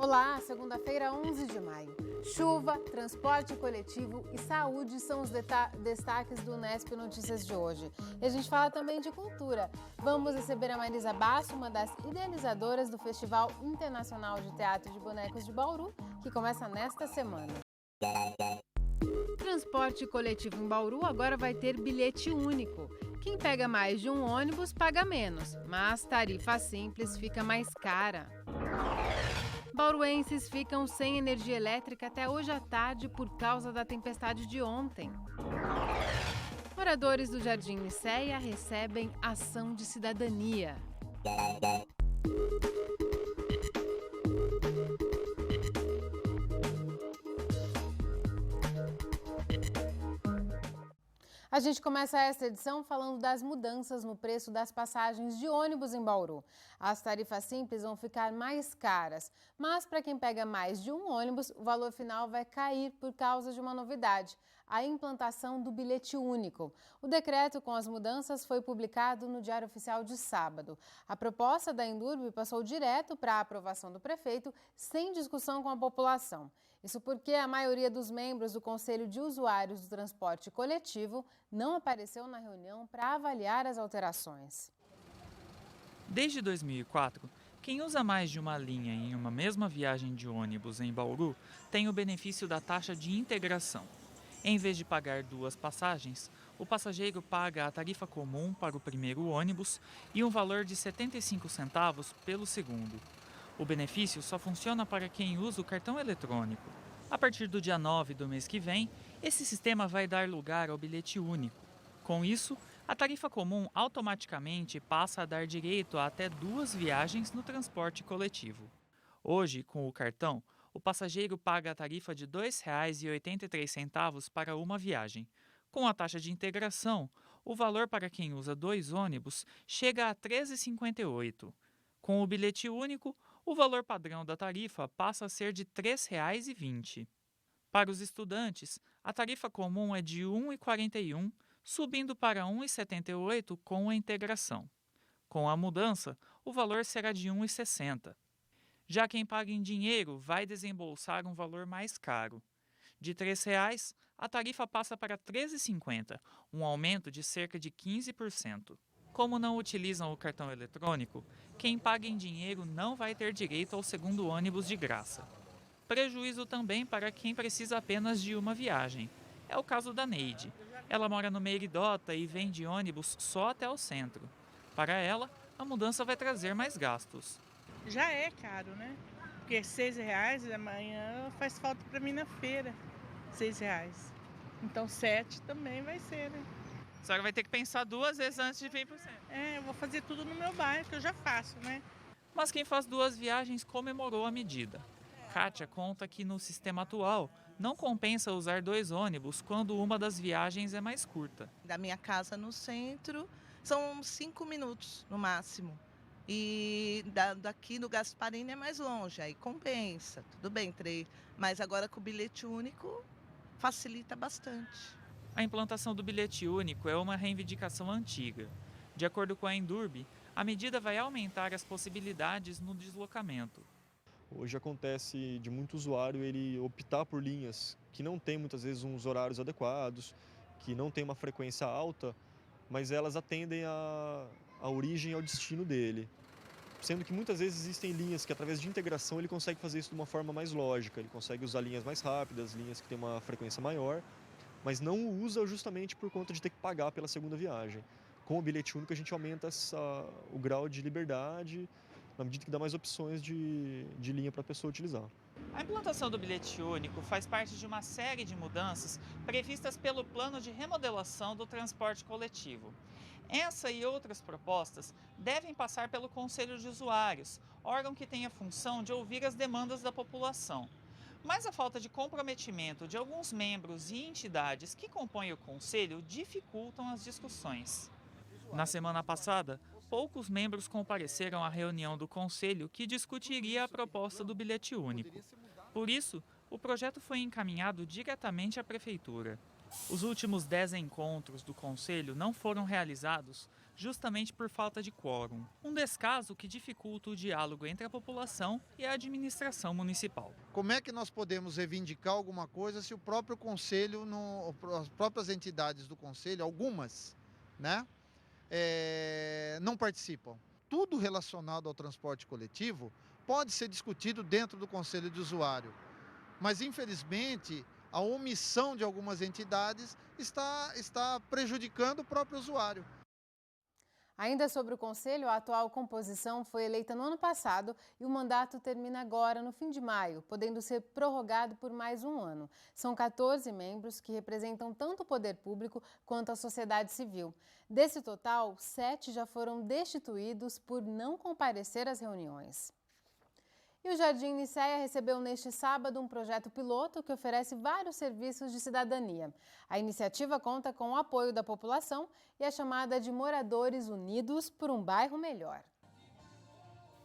Olá, segunda-feira, 11 de maio. Chuva, transporte coletivo e saúde são os destaques do Unesp Notícias de hoje. E a gente fala também de cultura. Vamos receber a Marisa Basso, uma das idealizadoras do Festival Internacional de Teatro de Bonecos de Bauru, que começa nesta semana. Transporte coletivo em Bauru agora vai ter bilhete único. Quem pega mais de um ônibus paga menos, mas tarifa simples fica mais cara. Bauruenses ficam sem energia elétrica até hoje à tarde por causa da tempestade de ontem. Moradores do Jardim Nicéia recebem ação de cidadania. A gente começa esta edição falando das mudanças no preço das passagens de ônibus em Bauru. As tarifas simples vão ficar mais caras, mas para quem pega mais de um ônibus, o valor final vai cair por causa de uma novidade, a implantação do bilhete único. O decreto com as mudanças foi publicado no Diário Oficial de sábado. A proposta da Endurbe passou direto para a aprovação do prefeito, sem discussão com a população. Isso porque a maioria dos membros do Conselho de Usuários do Transporte Coletivo não apareceu na reunião para avaliar as alterações. Desde 2004, quem usa mais de uma linha em uma mesma viagem de ônibus em Bauru tem o benefício da taxa de integração. Em vez de pagar duas passagens, o passageiro paga a tarifa comum para o primeiro ônibus e um valor de 75 centavos pelo segundo. O benefício só funciona para quem usa o cartão eletrônico. A partir do dia 9 do mês que vem, esse sistema vai dar lugar ao bilhete único. Com isso, a tarifa comum automaticamente passa a dar direito a até duas viagens no transporte coletivo. Hoje, com o cartão, o passageiro paga a tarifa de R$ 2,83 para uma viagem. Com a taxa de integração, o valor para quem usa dois ônibus chega a R$ 13,58. Com o bilhete único, o valor padrão da tarifa passa a ser de R$ 3,20. Para os estudantes, a tarifa comum é de R$ 1,41, subindo para R$ 1,78 com a integração. Com a mudança, o valor será de R$ 1,60. Já quem paga em dinheiro vai desembolsar um valor mais caro. De R$ 3,00, a tarifa passa para R$ 13,50, um aumento de cerca de 15%. Como não utilizam o cartão eletrônico, quem paga em dinheiro não vai ter direito ao segundo ônibus de graça. Prejuízo também para quem precisa apenas de uma viagem. É o caso da Neide. Ela mora no Meiridota e vem de ônibus só até o centro. Para ela, a mudança vai trazer mais gastos. Já é caro, né? Porque R$6 amanhã faz falta para mim na feira. R$6. Então 7 também vai ser, né? A senhora vai ter que pensar duas vezes antes de vir para o centro. Eu vou fazer tudo no meu bairro, que eu já faço, né? Mas quem faz duas viagens comemorou a medida. Kátia conta que no sistema atual não compensa usar dois ônibus quando uma das viagens é mais curta. Da minha casa no centro são 5 minutos no máximo. E daqui no Gasparini é mais longe, aí compensa, tudo bem, mas agora com o bilhete único facilita bastante. A implantação do bilhete único é uma reivindicação antiga. De acordo com a Endurbe, a medida vai aumentar as possibilidades no deslocamento. Hoje acontece de muito usuário ele optar por linhas que não têm muitas vezes uns horários adequados, que não tem uma frequência alta, mas elas atendem a origem e ao destino dele. Sendo que muitas vezes existem linhas que através de integração ele consegue fazer isso de uma forma mais lógica, ele consegue usar linhas mais rápidas, linhas que têm uma frequência maior, mas não o usa justamente por conta de ter que pagar pela segunda viagem. Com o bilhete único a gente aumenta o grau de liberdade, na medida que dá mais opções de linha para a pessoa utilizar. A implantação do bilhete único faz parte de uma série de mudanças previstas pelo Plano de Remodelação do Transporte Coletivo. Essa e outras propostas devem passar pelo Conselho de Usuários, órgão que tem a função de ouvir as demandas da população. Mas a falta de comprometimento de alguns membros e entidades que compõem o Conselho dificultam as discussões. Na semana passada, poucos membros compareceram à reunião do Conselho que discutiria a proposta do bilhete único. Por isso, o projeto foi encaminhado diretamente à Prefeitura. Os últimos 10 encontros do Conselho não foram realizados justamente por falta de quórum. Um descaso que dificulta o diálogo entre a população e a administração municipal. Como é que nós podemos reivindicar alguma coisa se o próprio conselho, as próprias entidades do conselho, algumas, né, não participam? Tudo relacionado ao transporte coletivo pode ser discutido dentro do conselho de usuário, mas infelizmente a omissão de algumas entidades está prejudicando o próprio usuário. Ainda sobre o Conselho, a atual composição foi eleita no ano passado e o mandato termina agora, no fim de maio, podendo ser prorrogado por mais um ano. São 14 membros que representam tanto o poder público quanto a sociedade civil. Desse total, 7 já foram destituídos por não comparecer às reuniões. E o Jardim Nicéia recebeu neste sábado um projeto piloto que oferece vários serviços de cidadania. A iniciativa conta com o apoio da população e é chamada de Moradores Unidos por um Bairro Melhor.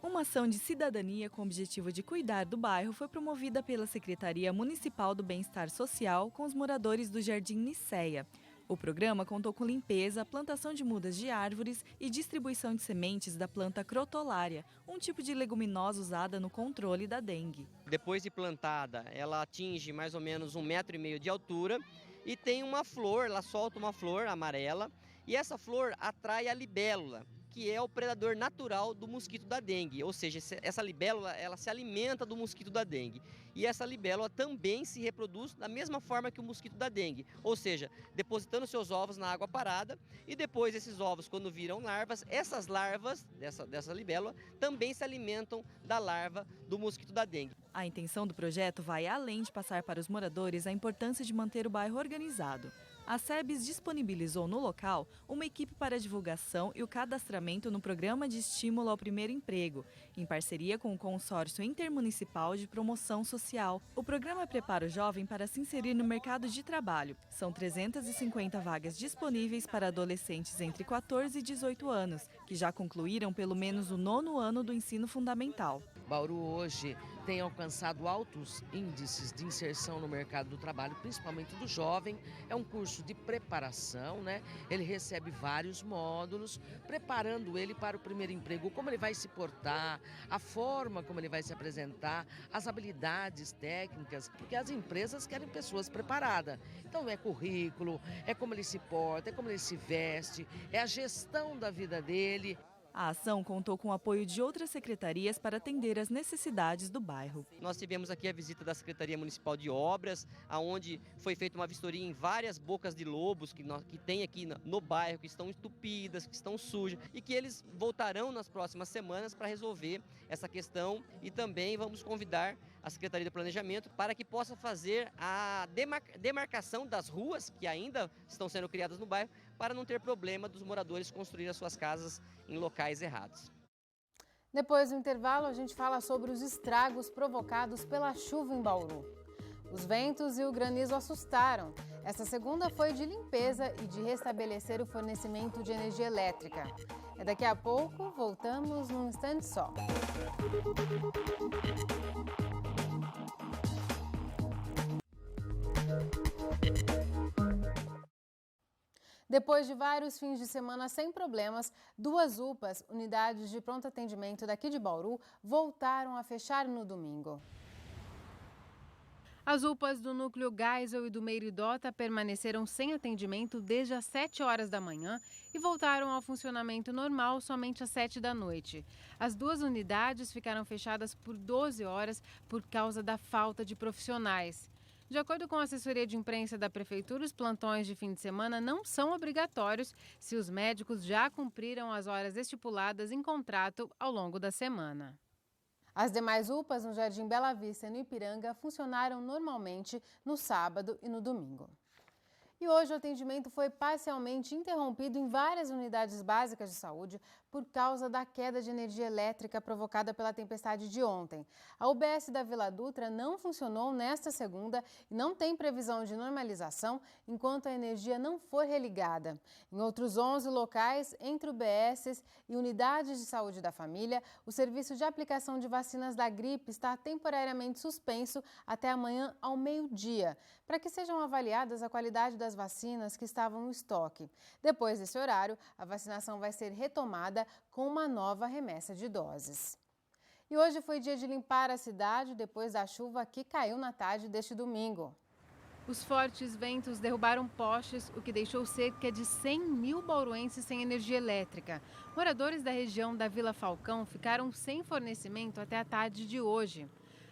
Uma ação de cidadania com o objetivo de cuidar do bairro foi promovida pela Secretaria Municipal do Bem-Estar Social com os moradores do Jardim Nicéia. O programa contou com limpeza, plantação de mudas de árvores e distribuição de sementes da planta crotolária, um tipo de leguminosa usada no controle da dengue. Depois de plantada, ela atinge mais ou menos 1,5 metro de altura e tem uma flor, ela solta uma flor amarela e essa flor atrai a libélula, que é o predador natural do mosquito da dengue, ou seja, essa libélula ela se alimenta do mosquito da dengue. E essa libélula também se reproduz da mesma forma que o mosquito da dengue, ou seja, depositando seus ovos na água parada e depois esses ovos, quando viram larvas, essas larvas dessa libélula também se alimentam da larva do mosquito da dengue. A intenção do projeto vai além de passar para os moradores a importância de manter o bairro organizado. A SEBS disponibilizou no local uma equipe para a divulgação e o cadastramento no Programa de Estímulo ao Primeiro Emprego, em parceria com o Consórcio Intermunicipal de Promoção Social. O programa prepara o jovem para se inserir no mercado de trabalho. São 350 vagas disponíveis para adolescentes entre 14 e 18 anos, que já concluíram pelo menos o 9º ano do ensino fundamental. Bauru hoje tem alcançado altos índices de inserção no mercado do trabalho, principalmente do jovem. É um curso de preparação, né? Ele recebe vários módulos, preparando ele para o primeiro emprego, como ele vai se portar, a forma como ele vai se apresentar, as habilidades técnicas, porque as empresas querem pessoas preparadas. Então é currículo, é como ele se porta, é como ele se veste, é a gestão da vida dele. A ação contou com o apoio de outras secretarias para atender às necessidades do bairro. Nós tivemos aqui a visita da Secretaria Municipal de Obras, onde foi feita uma vistoria em várias bocas de lobos que tem aqui no bairro, que estão entupidas, que estão sujas, e que eles voltarão nas próximas semanas para resolver essa questão. E também vamos convidar a Secretaria de Planejamento para que possa fazer a demarcação das ruas que ainda estão sendo criadas no bairro, para não ter problema dos moradores construir as suas casas em locais errados. Depois do intervalo, a gente fala sobre os estragos provocados pela chuva em Bauru. Os ventos e o granizo assustaram. Essa segunda foi de limpeza e de restabelecer o fornecimento de energia elétrica. É daqui a pouco, voltamos num instante só. Depois de vários fins de semana sem problemas, 2 UPAs, unidades de pronto atendimento daqui de Bauru, voltaram a fechar no domingo. As UPAs do Núcleo Geisel e do Meiridota permaneceram sem atendimento desde as 7 horas da manhã e voltaram ao funcionamento normal somente às 7 da noite. As 2 unidades ficaram fechadas por 12 horas por causa da falta de profissionais. De acordo com a assessoria de imprensa da Prefeitura, os plantões de fim de semana não são obrigatórios se os médicos já cumpriram as horas estipuladas em contrato ao longo da semana. As demais UPAs no Jardim Bela Vista e no Ipiranga funcionaram normalmente no sábado e no domingo. E hoje o atendimento foi parcialmente interrompido em várias unidades básicas de saúde por causa da queda de energia elétrica provocada pela tempestade de ontem. A UBS da Vila Dutra não funcionou nesta segunda e não tem previsão de normalização enquanto a energia não for religada. Em outros 11 locais, entre UBSs e unidades de saúde da família, o serviço de aplicação de vacinas da gripe está temporariamente suspenso até amanhã ao meio-dia, para que sejam avaliadas a qualidade das vacinas que estavam no estoque. Depois desse horário, a vacinação vai ser retomada com uma nova remessa de doses. E hoje foi dia de limpar a cidade depois da chuva que caiu na tarde deste domingo. Os fortes ventos derrubaram postes, o que deixou cerca de 100 mil bauruenses sem energia elétrica. Moradores da região da Vila Falcão ficaram sem fornecimento até a tarde de hoje.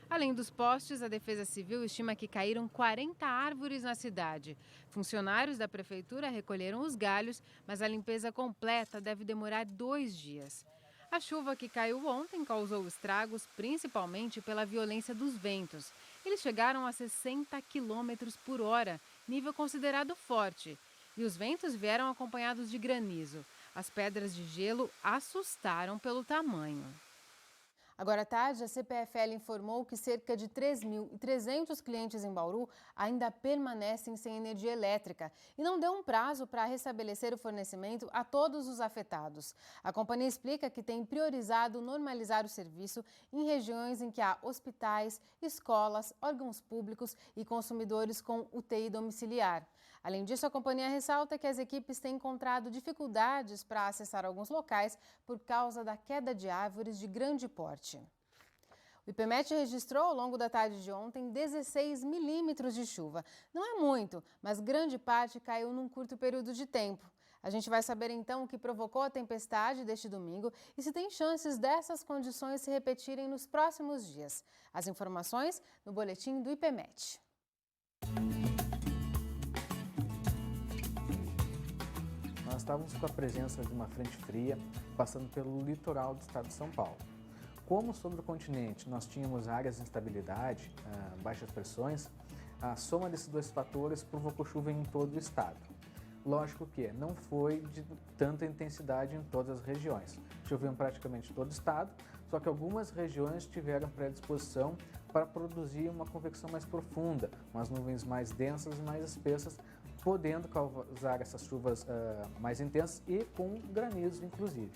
Além dos postes, a Defesa Civil estima que caíram 40 árvores na cidade. Funcionários da prefeitura recolheram os galhos, mas a limpeza completa deve demorar 2 dias. A chuva que caiu ontem causou estragos, principalmente pela violência dos ventos. Eles chegaram a 60 km por hora, nível considerado forte. E os ventos vieram acompanhados de granizo. As pedras de gelo assustaram pelo tamanho. Agora à tarde, a CPFL informou que cerca de 3.300 clientes em Bauru ainda permanecem sem energia elétrica e não deu um prazo para restabelecer o fornecimento a todos os afetados. A companhia explica que tem priorizado normalizar o serviço em regiões em que há hospitais, escolas, órgãos públicos e consumidores com UTI domiciliar. Além disso, a companhia ressalta que as equipes têm encontrado dificuldades para acessar alguns locais por causa da queda de árvores de grande porte. O IPMET registrou ao longo da tarde de ontem 16 milímetros de chuva. Não é muito, mas grande parte caiu num curto período de tempo. A gente vai saber então o que provocou a tempestade deste domingo e se tem chances dessas condições se repetirem nos próximos dias. As informações no boletim do IPMET. Nós estávamos com a presença de uma frente fria passando pelo litoral do estado de São Paulo. Como sobre o continente nós tínhamos áreas de instabilidade, baixas pressões, a soma desses dois fatores provocou chuva em todo o estado. Lógico que não foi de tanta intensidade em todas as regiões. Choveu em praticamente todo o estado, só que algumas regiões tiveram predisposição para produzir uma convecção mais profunda, umas nuvens mais densas e mais espessas, podendo causar essas chuvas mais intensas e com granizo, inclusive.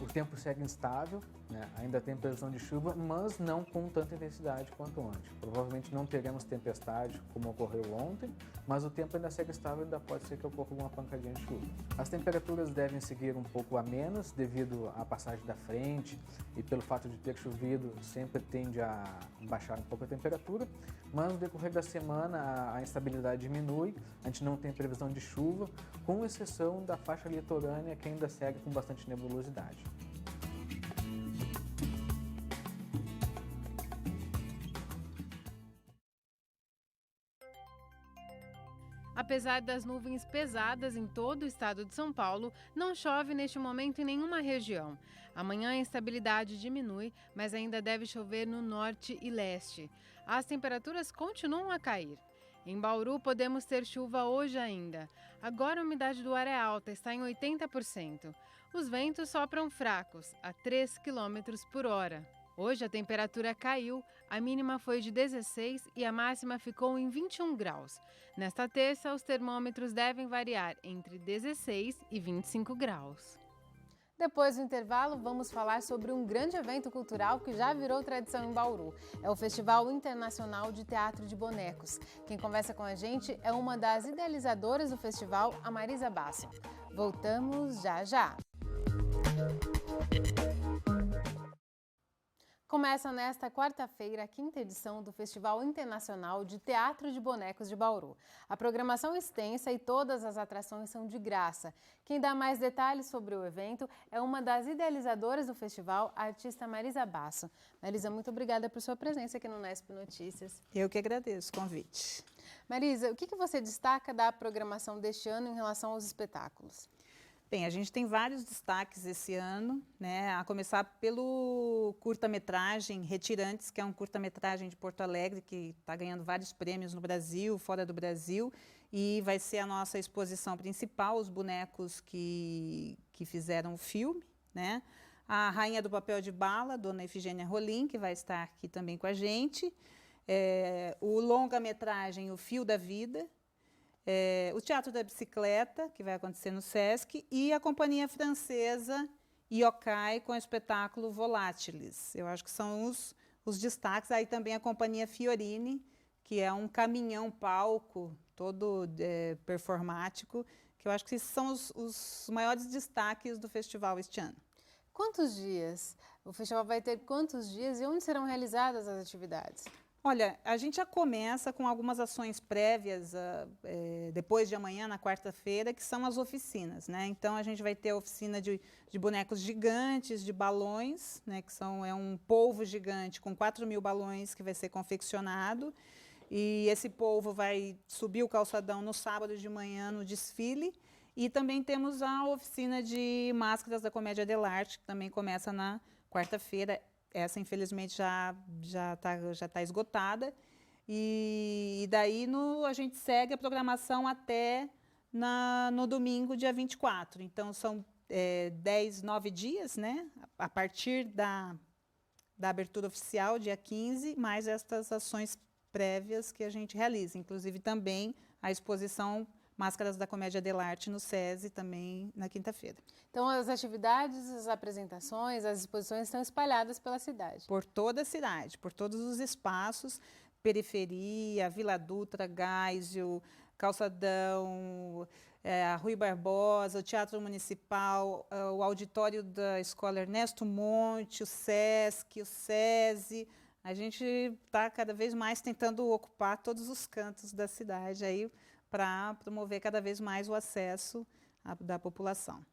O tempo segue instável, né? Ainda tem previsão de chuva, mas não com tanta intensidade quanto ontem. Provavelmente não teremos tempestade como ocorreu ontem, mas o tempo ainda segue estável e ainda pode ser que ocorra alguma pancadinha de chuva. As temperaturas devem seguir um pouco a menos devido à passagem da frente e pelo fato de ter chovido sempre tende a baixar um pouco a temperatura, mas no decorrer da semana a instabilidade diminui, a gente não tem previsão de chuva, com exceção da faixa litorânea que ainda segue com bastante nebulosidade. Apesar das nuvens pesadas em todo o estado de São Paulo, não chove neste momento em nenhuma região. Amanhã a instabilidade diminui, mas ainda deve chover no norte e leste. As temperaturas continuam a cair. Em Bauru podemos ter chuva hoje ainda. Agora a umidade do ar é alta, está em 80%. Os ventos sopram fracos, a 3 km por hora. Hoje a temperatura caiu, a mínima foi de 16 e a máxima ficou em 21 graus. Nesta terça, os termômetros devem variar entre 16 e 25 graus. Depois do intervalo, vamos falar sobre um grande evento cultural que já virou tradição em Bauru. É o Festival Internacional de Teatro de Bonecos. Quem conversa com a gente é uma das idealizadoras do festival, a Marisa Basso. Voltamos já já. Começa nesta quarta-feira a 5ª edição do Festival Internacional de Teatro de Bonecos de Bauru. A programação é extensa e todas as atrações são de graça. Quem dá mais detalhes sobre o evento é uma das idealizadoras do festival, a artista Marisa Basso. Marisa, muito obrigada por sua presença aqui no Nesp Notícias. Eu que agradeço o convite. Marisa, o que você destaca da programação deste ano em relação aos espetáculos? Bem, a gente tem vários destaques esse ano, né? A começar pelo curta-metragem Retirantes, que é um curta-metragem de Porto Alegre, que está ganhando vários prêmios no Brasil, fora do Brasil, e vai ser a nossa exposição principal, os bonecos que que fizeram o filme, né? A Rainha do Papel de Bala, Dona Efigênia Rolim, que vai estar aqui também com a gente. O longa-metragem O Fio da Vida. O Teatro da Bicicleta, que vai acontecer no Sesc. E a companhia francesa Yokai, com o espetáculo Volátiles. Eu acho que são os destaques. Aí também a companhia Fiorini, que é um caminhão-palco todo performático, que eu acho que esses são os maiores destaques do festival este ano. Quantos dias? O festival vai ter quantos dias e onde serão realizadas as atividades? Olha, a gente já começa com algumas ações prévias depois de amanhã, na quarta-feira, que são as oficinas, né? Então, a gente vai ter a oficina de bonecos gigantes, de balões, né? Que é um polvo gigante com 4.000 balões que vai ser confeccionado. E esse polvo vai subir o calçadão no sábado de manhã, no desfile. E também temos a oficina de máscaras da Comédia dell'Arte, que também começa na quarta-feira. Essa, infelizmente, já tá esgotada. E daí a gente segue a programação até no domingo, dia 24. Então, são 9 dias, né? A partir da abertura oficial, dia 15, mais estas ações prévias que a gente realiza. Inclusive, também a exposição Máscaras da Comédia dell'Arte no SESI, também na quinta-feira. Então, as atividades, as apresentações, as exposições estão espalhadas pela cidade? Por toda a cidade, por todos os espaços, Periferia, Vila Dutra, Geisel, Calçadão, a Rui Barbosa, o Teatro Municipal, o auditório da Escola Ernesto Monte, o SESC, o SESI. A gente está cada vez mais tentando ocupar todos os cantos da cidade aí, para promover cada vez mais o acesso da população.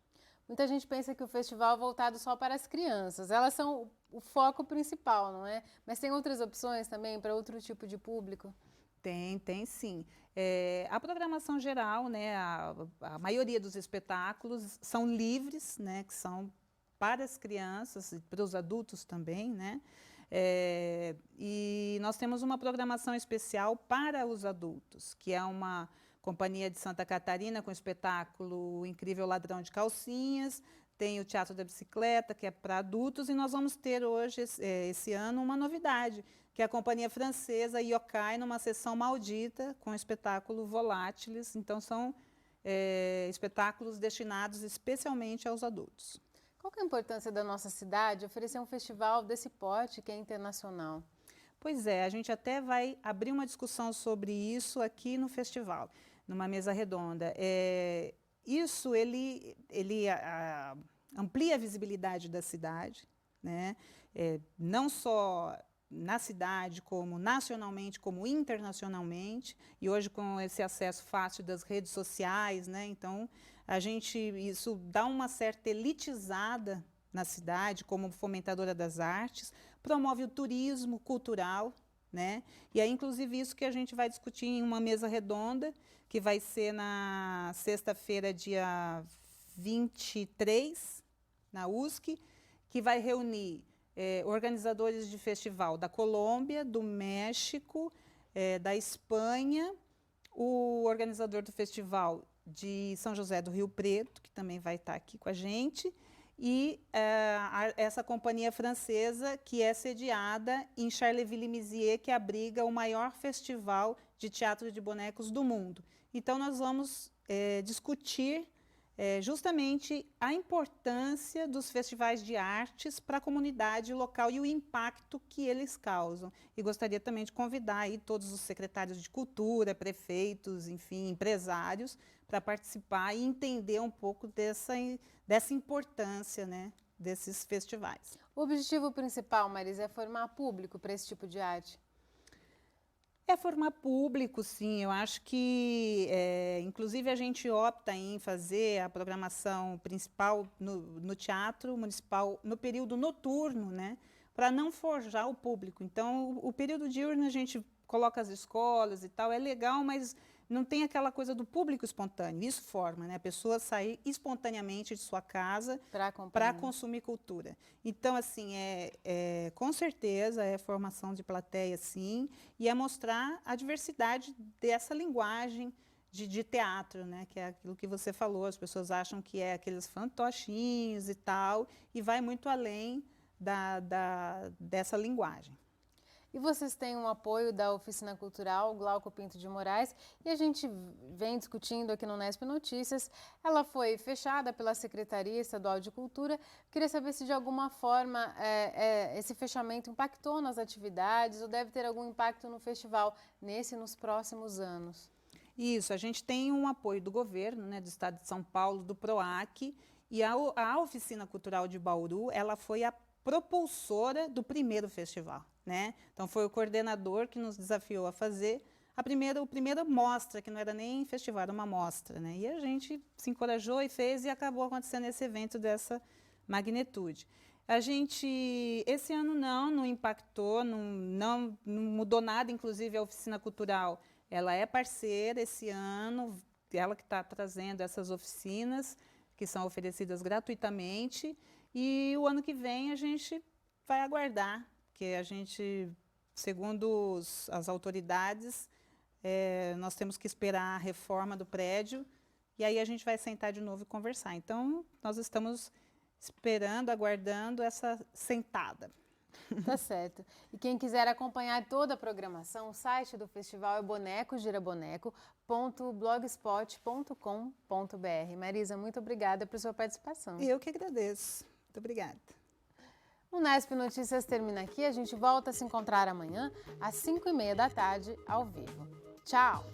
Muita gente pensa que o festival é voltado só para as crianças. Elas são o foco principal, não é? Mas tem outras opções também para outro tipo de público? Tem sim. A programação geral, né, a maioria dos espetáculos são livres, né, que são para as crianças e para os adultos também, né? E nós temos uma programação especial para os adultos, que é uma companhia de Santa Catarina com o espetáculo Incrível Ladrão de Calcinhas, tem o Teatro da Bicicleta, que é para adultos, e nós vamos ter hoje, esse ano, uma novidade, que é a companhia francesa Yokai, numa sessão maldita, com o espetáculo Volátiles. Então, são espetáculos destinados especialmente aos adultos. Qual que é a importância da nossa cidade oferecer um festival desse porte que é internacional? Pois é, a gente até vai abrir uma discussão sobre isso aqui no festival, numa mesa redonda. Isso ele amplia a visibilidade da cidade, né? Não só na cidade, como nacionalmente, como internacionalmente, e hoje com esse acesso fácil das redes sociais, né? Então, isso dá uma certa elitizada na cidade, como fomentadora das artes, promove o turismo cultural, né? E é inclusive isso que a gente vai discutir em uma mesa redonda, que vai ser na sexta-feira, dia 23, na USC, que vai reunir organizadores de festival da Colômbia, do México, da Espanha, o organizador do festival de São José do Rio Preto, que também vai estar aqui com a gente, e essa companhia francesa que é sediada em Charleville-Mézières, que abriga o maior festival de teatro de bonecos do mundo. Então, nós vamos discutir justamente a importância dos festivais de artes para a comunidade local e o impacto que eles causam. E gostaria também de convidar aí todos os secretários de cultura, prefeitos, enfim, empresários, para participar e entender um pouco dessa importância, né, desses festivais. O objetivo principal, Marisa, é formar público para esse tipo de arte? É formar público, sim. Eu acho que, inclusive, a gente opta em fazer a programação principal no Teatro Municipal no período noturno, né, para não forjar o público. Então, o período diurno a gente coloca as escolas e tal, é legal, mas não tem aquela coisa do público espontâneo. Isso forma, né? A pessoa sair espontaneamente de sua casa para consumir cultura. Então, assim, com certeza é formação de plateia, sim, e é mostrar a diversidade dessa linguagem de teatro, né? Que é aquilo que você falou, as pessoas acham que é aqueles fantochinhos e tal, e vai muito além dessa linguagem. E vocês têm um apoio da Oficina Cultural Glauco Pinto de Moraes e a gente vem discutindo aqui no Unesp Notícias. Ela foi fechada pela Secretaria Estadual de Cultura. Queria saber se de alguma forma esse fechamento impactou nas atividades ou deve ter algum impacto no festival nesse e nos próximos anos. Isso, a gente tem um apoio do governo, né, do Estado de São Paulo, do PROAC, e a Oficina Cultural de Bauru, ela foi a propulsora do primeiro festival, né? Então foi o coordenador que nos desafiou a fazer a primeira mostra, que não era nem festival, era uma mostra, né? E a gente se encorajou e fez e acabou acontecendo esse evento dessa magnitude. A gente, esse ano não impactou, não mudou nada, inclusive a Oficina Cultural, ela é parceira esse ano, ela que está trazendo essas oficinas, que são oferecidas gratuitamente, e o ano que vem a gente vai aguardar, porque a gente, segundo as autoridades, nós temos que esperar a reforma do prédio, e aí a gente vai sentar de novo e conversar. Então, nós estamos esperando, aguardando essa sentada. Tá certo. E quem quiser acompanhar toda a programação, o site do festival é bonecogiraboneco.blogspot.com.br. Marisa, muito obrigada por sua participação. Eu que agradeço. Muito obrigada. O Unesp Notícias termina aqui. A gente volta a se encontrar amanhã, às 5h30 da tarde, ao vivo. Tchau!